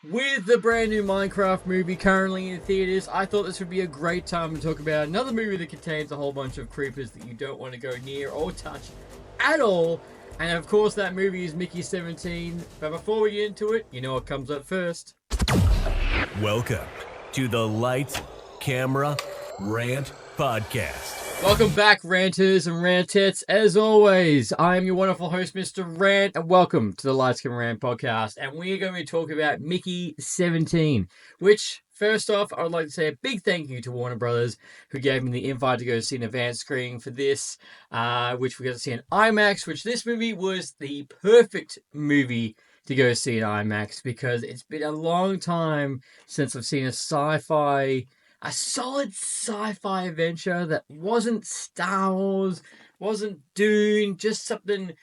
With the brand new Minecraft movie currently in theaters, I thought this would be a great time to talk about another movie that contains a whole bunch of creepers that you don't want to go near or touch at all. And of course, that movie is Mickey 17. But before we get into it, you know what comes up first. Welcome to the Lights, Camera, Rant Podcast. Welcome back, ranters and rantettes. As always, I am your wonderful host, Mr. Rant, and welcome to the Lights Camera Rant podcast. And we are going to be talking about Mickey 17, which, first off, I would like to say a big thank you to Warner Brothers, who gave me the invite to go see an advanced screening for this, which we got to see in IMAX, which this movie was the perfect movie to go see in IMAX, because it's been a long time since I've seen a solid sci-fi adventure that wasn't Star Wars, wasn't Dune, just something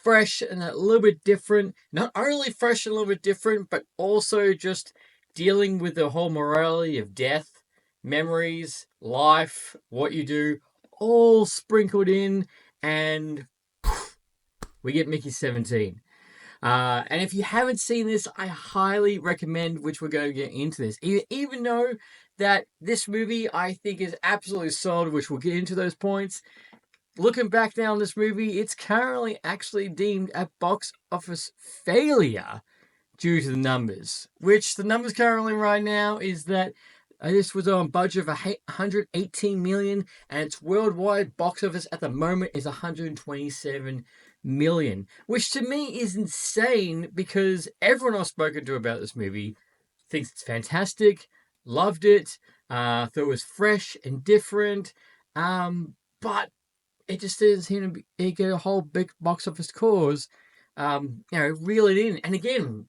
fresh and a little bit different. Not only fresh and a little bit different, but also just dealing with the whole morality of death, memories, life, what you do, all sprinkled in, and we get Mickey 17. And if you haven't seen this, I highly recommend, which we're going to get into this. Even though that this movie I think is absolutely solid, which we'll get into those points. Looking back now on this movie, it's currently actually deemed a box office failure due to the numbers. Which the numbers currently right now is that this was on a budget of 118 million, and its worldwide box office at the moment is 127 million, which to me is insane because everyone I've spoken to about this movie thinks it's fantastic, loved it, thought it was fresh and different, but it just doesn't seem to get a whole big box office cause, reel it in. And again,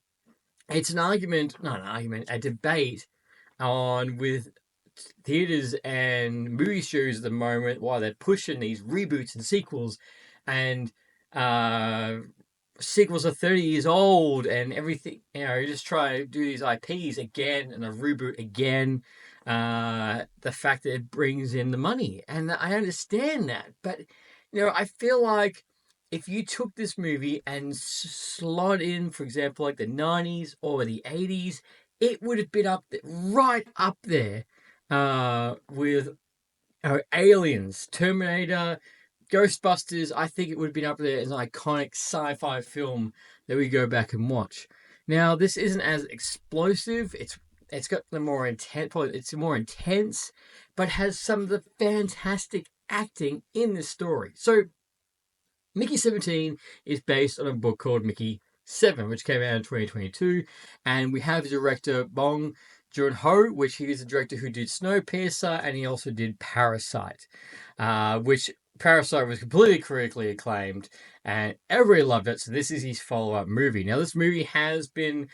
it's a debate on with theaters and movie studios at the moment while they're pushing these reboots and sequels, and sequels are 30 years old and everything. You just try to do these IPs again and a reboot again. The fact that it brings in the money, and I understand that, but I feel like if you took this movie and slot in, for example, like the 90s or the 80s, it would have been right up there with Aliens, Terminator, Ghostbusters. I think it would have been up there as an iconic sci-fi film that we go back and watch. Now, this isn't as explosive. It's got the more intense. Probably it's more intense, but has some of the fantastic acting in this story. So, Mickey 17 is based on a book called Mickey 7, which came out in 2022, and we have director Bong Joon-ho, which he is the director who did Snowpiercer, and he also did Parasite, which Parasite was completely critically acclaimed, and everybody loved it. So this is his follow-up movie. Now, this movie has been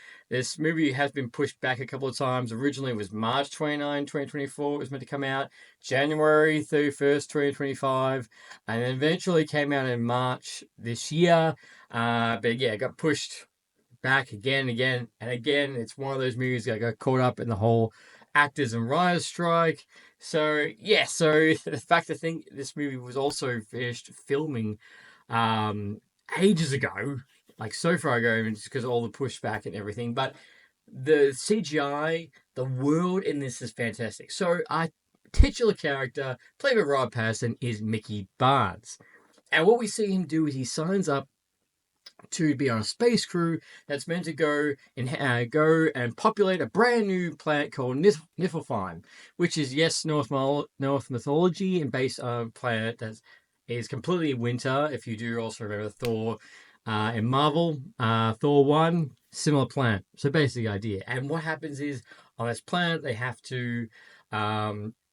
pushed back a couple of times. Originally, it was March 29, 2024. It was meant to come out January 31st, 2025, and then eventually came out in March this year. But yeah, it got pushed back again. And again. It's one of those movies that got caught up in the whole actors and writers strike. So yeah, so the fact I think this movie was also finished filming ages ago, like so far ago, just because of all the pushback and everything. But the CGI, the world in this is fantastic. So our titular character, played by Rob Pattinson, is Mickey Barnes. And what we see him do is he signs up to be on a space crew that's meant to go and populate a brand new planet called Niflheim, which is North mythology and based on a planet that is completely winter. If you do also remember Thor in Marvel, Thor 1, similar planet. So basically the idea. And what happens is on this planet they have to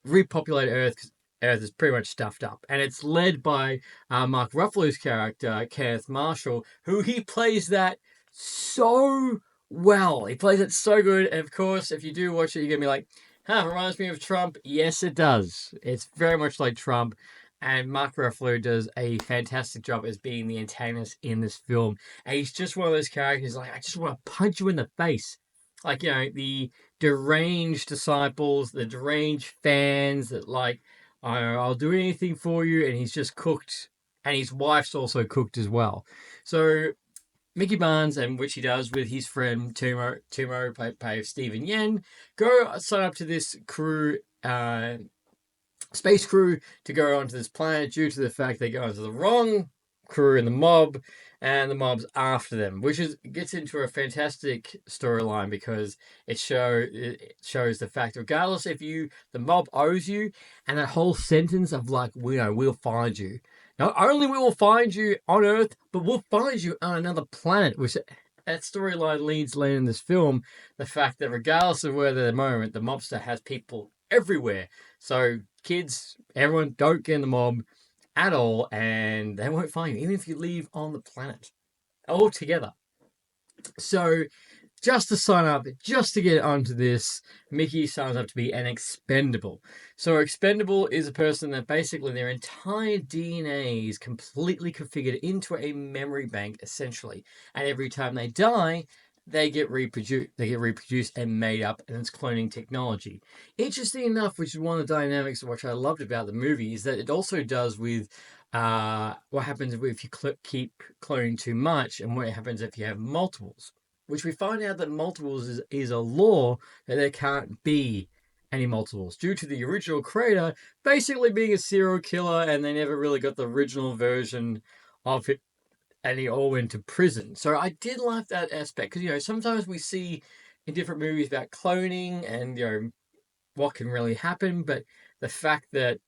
repopulate Earth because Earth is pretty much stuffed up. And it's led by Mark Ruffalo's character, Kenneth Marshall, who he plays that so well. He plays it so good. And of course, if you do watch it, you're going to be like, it reminds me of Trump. Yes, it does. It's very much like Trump. And Mark Ruffalo does a fantastic job as being the antagonist in this film. And he's just one of those characters, like, I just want to punch you in the face. Like, the deranged disciples, the deranged fans that, like, I'll do anything for you, and he's just cooked, and his wife's also cooked as well. So Mickey Barnes, and which he does with his friend Timo, played by Stephen Yen, go sign up to this crew, space crew, to go onto this planet due to the fact they go into the wrong crew in the mob, and the mob's after them, which is gets into a fantastic storyline because it shows the fact, regardless if you the mob owes you, and that whole sentence of like, we know we'll find you. Not only we will find you on Earth, but we'll find you on another planet, which that storyline leads later in this film. The fact that regardless of where they're at the moment, the mobster has people everywhere. So kids, everyone, don't get in the mob at all, and they won't find you, even if you leave on the planet altogether. So just to sign up, just to get onto this, Mickey signs up to be an expendable. So, expendable is a person that basically their entire DNA is completely configured into a memory bank, essentially. And every time they die, they get reproduced. They get reproduced and made up, and it's cloning technology. Interesting enough, which is one of the dynamics of what I loved about the movie, is that it also does with what happens if you keep cloning too much, and what happens if you have multiples, which we find out that multiples is a law, that there can't be any multiples due to the original creator basically being a serial killer, and they never really got the original version of it, and he all went to prison. So I did like that aspect because, sometimes we see in different movies about cloning and, what can really happen, but the fact that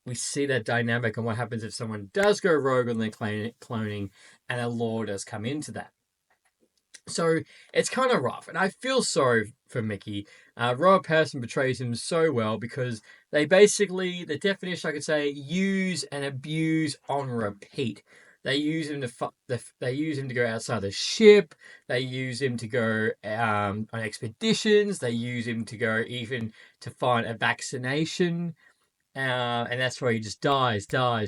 we see that dynamic and what happens if someone does go rogue on their cloning, and a law does come into that. So it's kind of rough, and I feel sorry for Mickey. Robert Pattinson portrays him so well because they basically, the definition I could say, use and abuse on repeat. They use him they use him to go outside the ship. They use him to go on expeditions. They use him to go even to find a vaccination, and that's where he just dies. For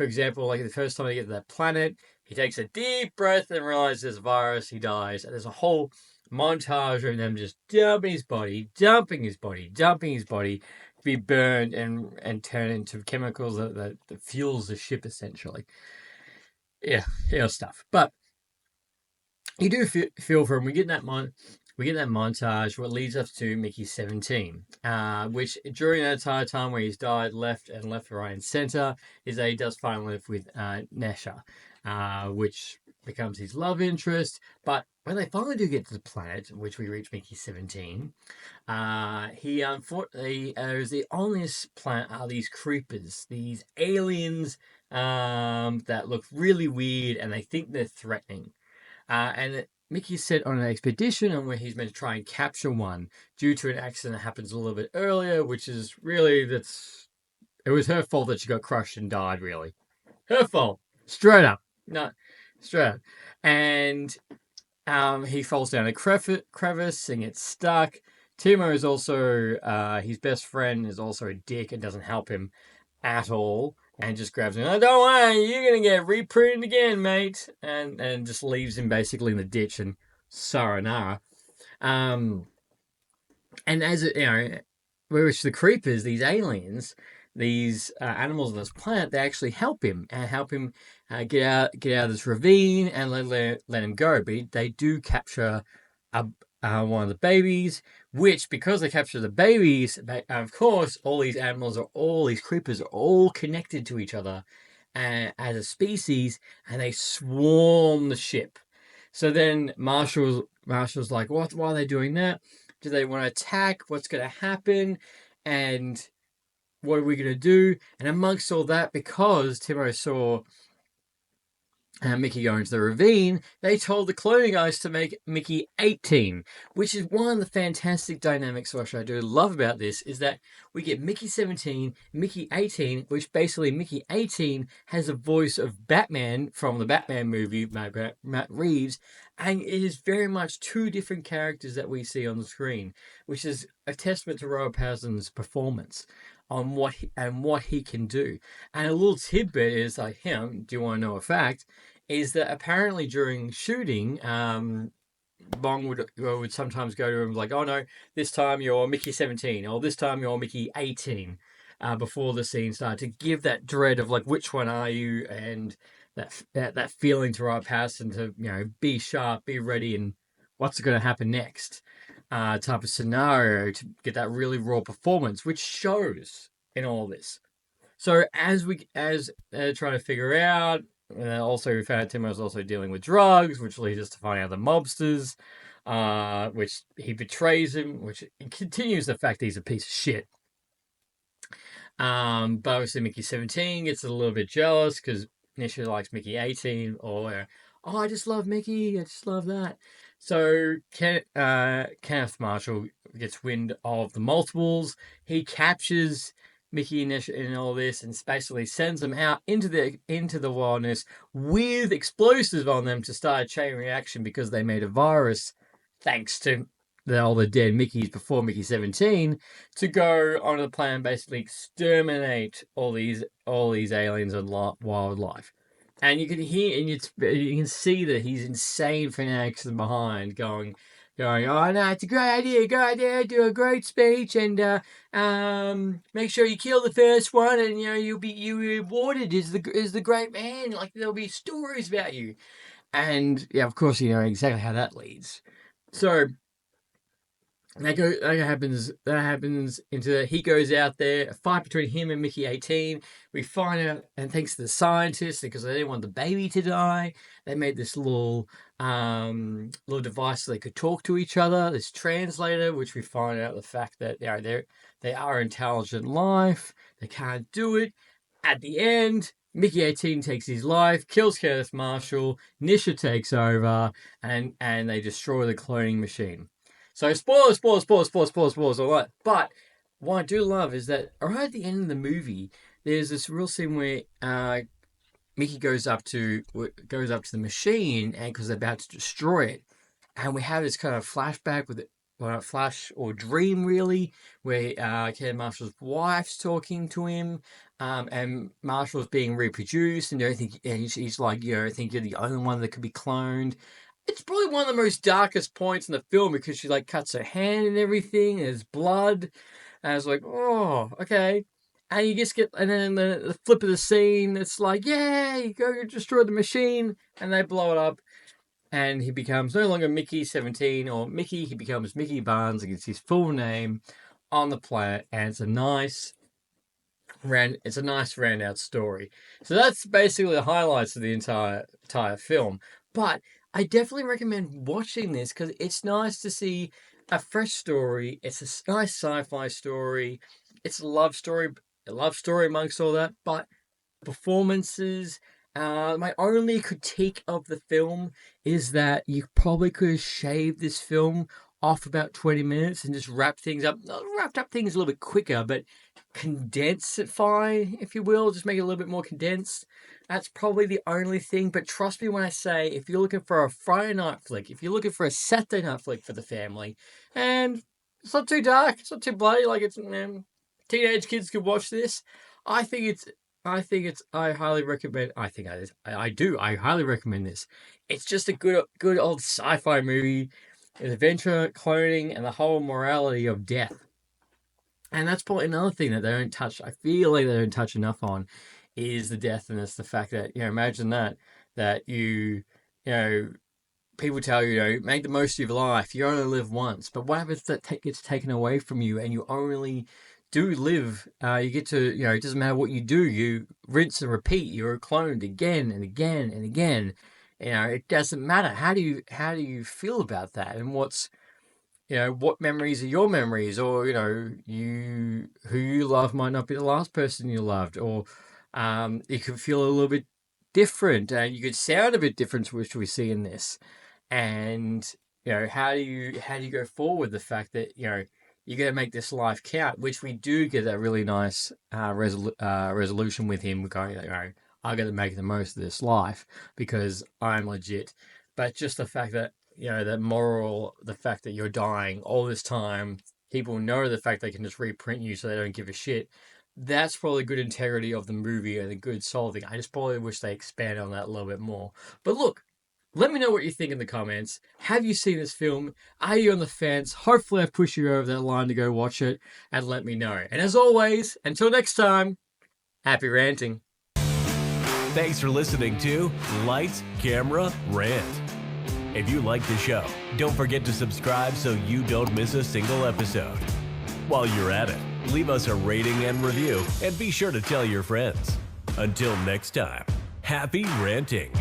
example, like the first time they get to that planet, he takes a deep breath and realizes there's a virus. He dies, and there's a whole montage of them just dumping his body to be burned and turn into chemicals that fuels the ship essentially. Yeah, stuff. But you do feel for him. We get that montage, what leads us to Mickey 17, which during that entire time where he's died left, right, and center, is that he does finally live with Nesha, which becomes his love interest. But when they finally do get to the planet, which we reach Mickey 17, he unfortunately is the on this planet are these creepers, these aliens, that look really weird, and they think they're threatening. And Mickey's sent on an expedition, and where he's meant to try and capture one due to an accident that happens a little bit earlier, which is really, it was her fault that she got crushed and died. Really, her fault, straight up, no, straight up. And he falls down a crevice and gets stuck. Timo is also his best friend, is also a dick and doesn't help him at all, and just grabs him. Oh, don't worry, you're gonna get reprinted again, mate, and just leaves him basically in the ditch and sayonara. Um, and as it, which the creepers, these aliens, these animals on this planet, they actually help him and help him get out of this ravine and let him go. But they do capture a, one of the babies, which, because they capture the babies, of course, all these creepers are all connected to each other as a species, and they swarm the ship. So then Marshall's like, what? Why are they doing that? Do they want to attack? What's going to happen? And what are we going to do? And amongst all that, because Timo saw Mickey go into the ravine, they told the cloning guys to make Mickey 18, which is one of the fantastic dynamics which I do love about this, is that we get Mickey 17, Mickey 18, which basically Mickey 18 has a voice of Batman from the Batman movie, Matt Reeves, and it is very much two different characters that we see on the screen, which is a testament to Robert Pattinson's performance on what he can do. And a little tidbit is like him, do you want to know a fact? Is that apparently during shooting, Bong would sometimes go to him like, "Oh no, this time you're Mickey 17, or this time you're Mickey 18," before the scene started, to give that dread of like, which one are you? And that feeling to ride past and to be sharp, be ready, and what's going to happen next, type of scenario to get that really raw performance, which shows in all this. So as trying to figure out, and then also we found out Timo was also dealing with drugs, which leads us to find out the mobsters, which he betrays him, which continues the fact that he's a piece of shit. But obviously Mickey 17 gets a little bit jealous because Nisha likes Mickey 18, or oh, I just love Mickey, I just love that. So Kenneth Marshall gets wind of the multiples. He captures Mickey and Nisha in all this, and basically sends them out into the wilderness with explosives on them to start a chain reaction because they made a virus, thanks to all the dead Mickeys before Mickey 17, to go onto the planet and basically exterminate all these aliens and wildlife. And you can hear and you can see that he's insane fanatics behind going, oh no, it's a great idea, go out there, do a great speech, and make sure you kill the first one, and you'll be rewarded as the great man. Like there'll be stories about you, and yeah, of course you know exactly how that leads. So that happens into he goes out there, a fight between him and Mickey 18. We find out, and thanks to the scientists, because they didn't want the baby to die, they made this little device so they could talk to each other, this translator, which we find out the fact that they are intelligent life, they can't do it. At the end, Mickey 18 takes his life, kills Kenneth Marshall, Nisha takes over, and they destroy the cloning machine. So spoilers, all that. But what I do love is that right at the end of the movie, there's this real scene where Mickey goes up to the machine, and because they're about to destroy it, and we have this kind of flashback with it. Well, flash or dream really, where Ken Marshall's wife's talking to him, and Marshall's being reproduced, and he's like, I think you're the only one that could be cloned. It's probably one of the most darkest points in the film because she like cuts her hand and everything, and there's blood. And I was like, oh, okay. And you just get, and then the flip of the scene, it's like, yay, go destroy the machine, and they blow it up. And he becomes no longer Mickey 17 or Mickey, he becomes Mickey Barnes, and gets his full name on the planet, and it's a nice round out story. So that's basically the highlights of the entire film. But I definitely recommend watching this because it's nice to see a fresh story. It's a nice sci-fi story. It's a love story amongst all that. But performances. My only critique of the film is that you probably could have shaved this film off about 20 minutes and just wrapped up things a little bit quicker, but condensify, if you will, just make it a little bit more condensed. That's probably the only thing. But trust me when I say, if you're looking for a Friday night flick, if you're looking for a Saturday night flick for the family, and it's not too dark, it's not too bloody, like it's teenage kids could watch this. I highly recommend. I highly recommend this. It's just a good old sci-fi movie, an adventure, cloning, and the whole morality of death. And that's probably another thing that they don't touch. I feel like they don't touch enough on, is the death, and it's the fact that imagine that people tell you, make the most of your life. You only live once. But what happens if that gets taken away from you, and you only do live? You get to, it doesn't matter what you do. You rinse and repeat. You're cloned again and again and again. It doesn't matter. How do you feel about that? And what memories are your memories? Or, who you love might not be the last person you loved. Or you could feel a little bit different, and you could sound a bit different, which we see in this. And how do you go forward with the fact that you're going to make this life count, which we do get that really nice resolution with him going, I got to make the most of this life because I'm legit. But just the fact that that moral, the fact that you're dying all this time, people know the fact they can just reprint you so they don't give a shit. That's probably good integrity of the movie and a good solving. I just probably wish they expanded on that a little bit more. But look, let me know what you think in the comments. Have you seen this film? Are you on the fence? Hopefully I've pushed you over that line to go watch it, and let me know. And as always, until next time, happy ranting. Thanks for listening to Lights, Camera, Rant. If you like the show, don't forget to subscribe so you don't miss a single episode. While you're at it, leave us a rating and review, and be sure to tell your friends. Until next time, happy ranting.